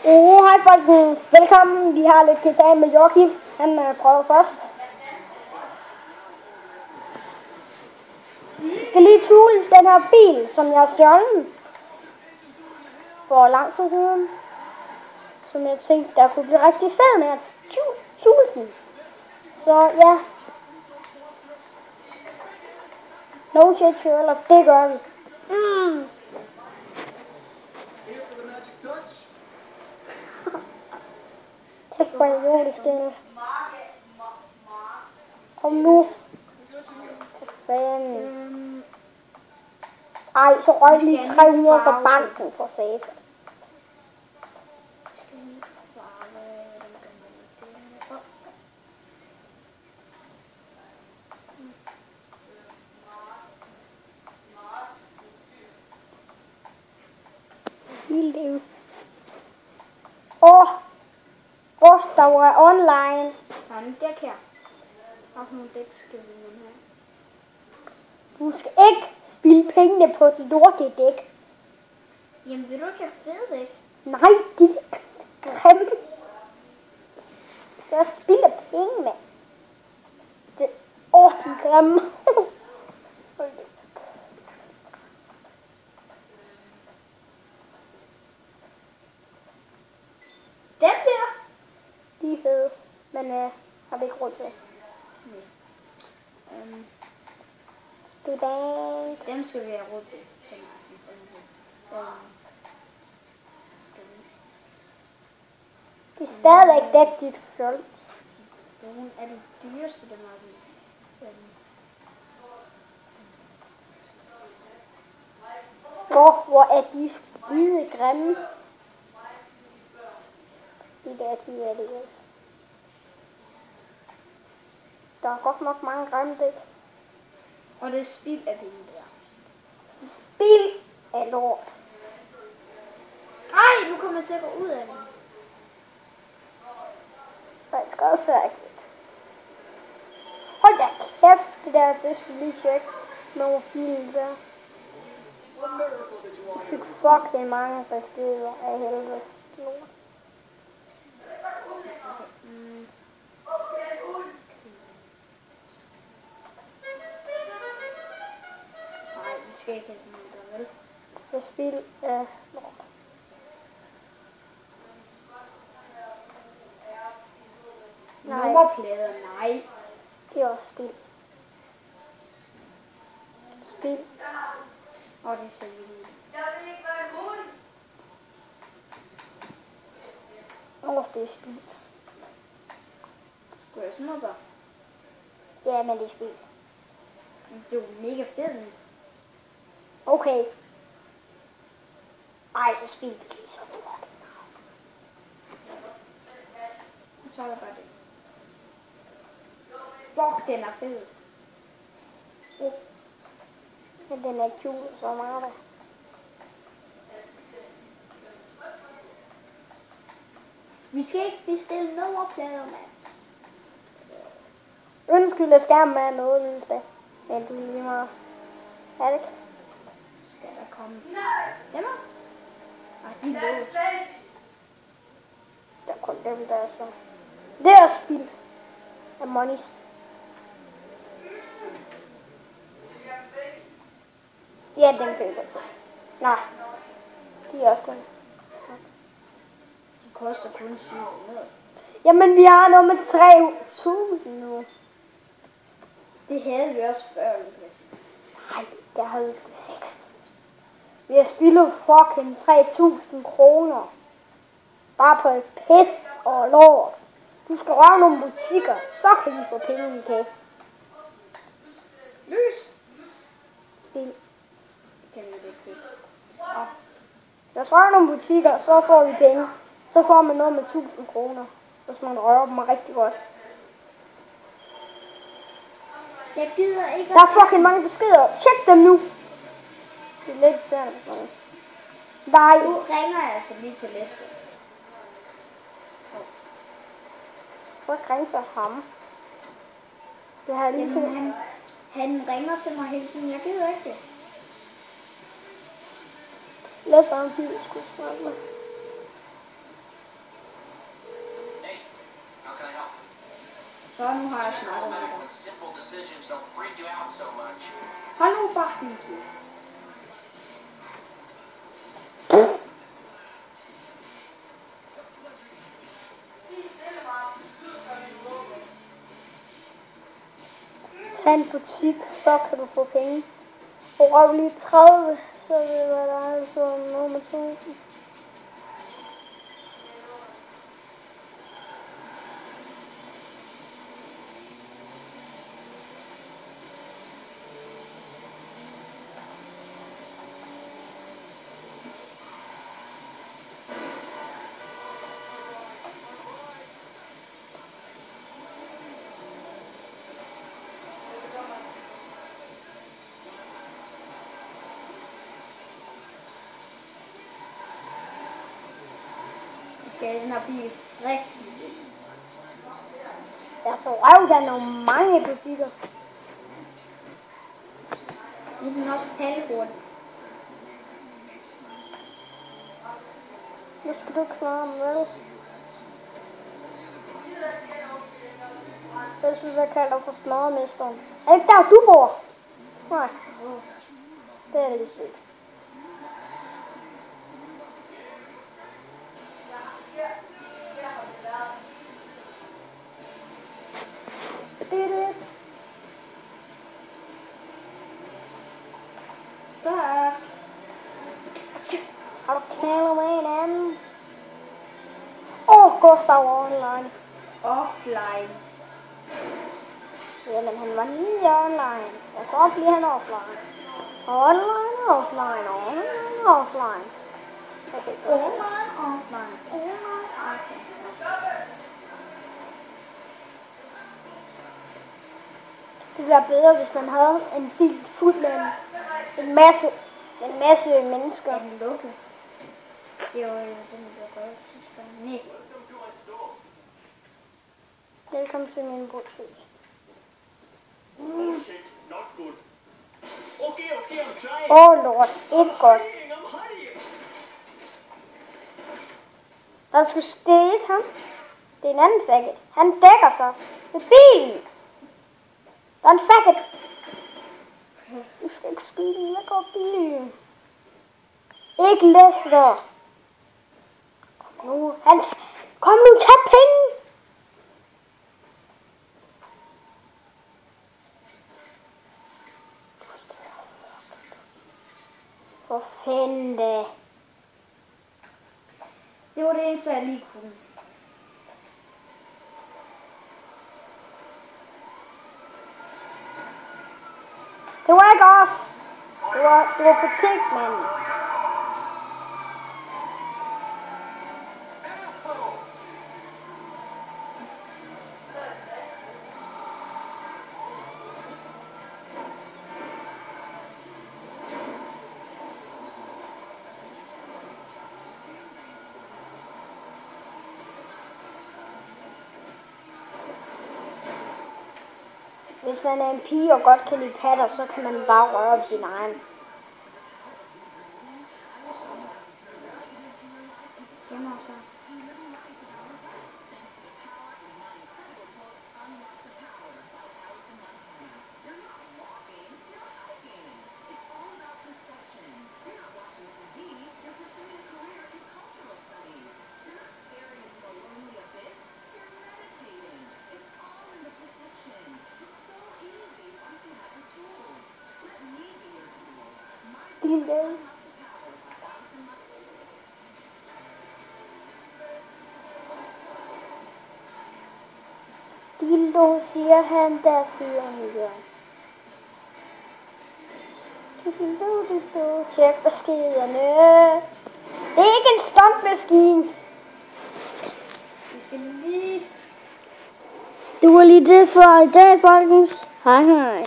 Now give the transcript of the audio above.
Hej folkens, velkommen. Vi har lidt GTA med Joachim. Han prøver først. Jeg skal lige tule den her bil, som jeg har stjålet for lang tid siden. Som jeg tænkte, der kunne blive rigtig fed med at tule den. Så ja. No shit, Sherlock, det gør vi. Kæft, hvor er det stille. Kom nu. Fanden. Ej, så røg lige 300 på banken for satan. Vildt. Der var online. Der er en dæk her. Og nogle dæk skal vi nu have. Du skal ikke spilde pengene på det lorte dæk. Jamen, vil du ikke have fede dæk? Nej, det er grimme. Jeg spilder penge med. Det er ordentligt grimme. Den der? De er fede, men har vi ikke råd til. Det er bank. Dem skal vi have råd til. Det er stadigvæk dæk, dit fjol. Nogle af de dyreste, dem har vi. Hvor er de skide grimme. De der, de er det også. Der er godt nok mange grimme dæk. Og det er spild af penge der. Spild af lort. Ej, nu kommer jeg til at gå ud af den. Det skal også være rigtigt. Hold da kæft, det skal lige tjekke nogle film der. Fuck, det er mange beskeder af helvede. Nej, vi skal ikke have sådan noget der, vel? Det er spild af lort. Nej. Nummerplader, nej. Det er også spild. Spild. Og det ser vi ud. Det er spild. Skulle jeg snuppe? Ja, men det er spild. Det er jo mega fedt. Okay. Ej, så spild det så lort. Så er der bare det. Fuck, den er fed. Men den er kjole så meget. Vi skal ikke bestille nummerplader, mand. Undskyld, at skærmen er noget lille. Men det er lige meget. Er det ikke? Skal der komme? Dem her? Nej, de er låst. Der er kun dem, der er så. Det er spild af money. Ja, dem køber jeg til. Nej. De er også kun. De koster kun 700. Jamen, vi har noget med 3.000 nu. Det havde vi også før, Lukas. Nej, der havde vi sgu 6. Vi har spillet fucking 3.000 kroner. Bare på et pis og lort. Du skal røre nogle butikker, så kan vi få penge i kassen. Lys! Spil. Kan vi det ikke? Ja. Lad os røre nogle butikker, så får vi penge. Så får man noget med 1.000 kroner, hvis man rører dem rigtig godt. Jeg gider ikke. Der er fucking mange beskeder. Tjek dem nu. Det er lidt irriterende. Nej. Nu ringer jeg altså lige til Lester. Hvor grænser ham? Det har jeg lige set. Han ringer til mig hele tiden. Jeg gider ikke det. Lester ham, skulle snakke med. Så nu har jeg snakket med dig. Hold nu bare din tid. Tag en butik, så kan du få penge. Bruger du lige 30, så vil det være der altså nummer 1000. Okay, den har blivet rigtig. Jeg så røv, der er nogle mange butikker. Nu er den også halvhurtigt. Nu skal du ikke svare om, vel? Jeg synes, jeg kalder for smadremesteren. Er det ikke der, du bor? Nej. Det er det vist ikke. Har du knaldet med en anden? Gustav online. Offline. Jamen, han var lige online. Og så bliver han offline. Online, offline, online, offline. Okay, Online, offline. Online, offline. Det ville være bedre, hvis man havde en bil fuld af en masse mennesker. Er den lukket? Det var jo den, der gør. Nej. Velkommen til min butik. Lord, ikke godt. Det er ikke ham. Det er en anden faggot. Han dækker sig. Det er bilen. Der er en faggot. Du skal ikke skyde den. Jeg går bilen. Ikke Lester. Kom nu, tag penge. For fanden da. Det var det eneste, jeg lige kunne. Det var ikke os. Det var butikmanden. Hvis man er en pige og godt kan lide katter, så kan man bare røre ved sin egen. Dildo, siger han, der fyren gør. Tjek beskederne. Det er ikke en stuntmaskine. Vi skal lige... Det var lige det for i dag, folkens. Hej hej.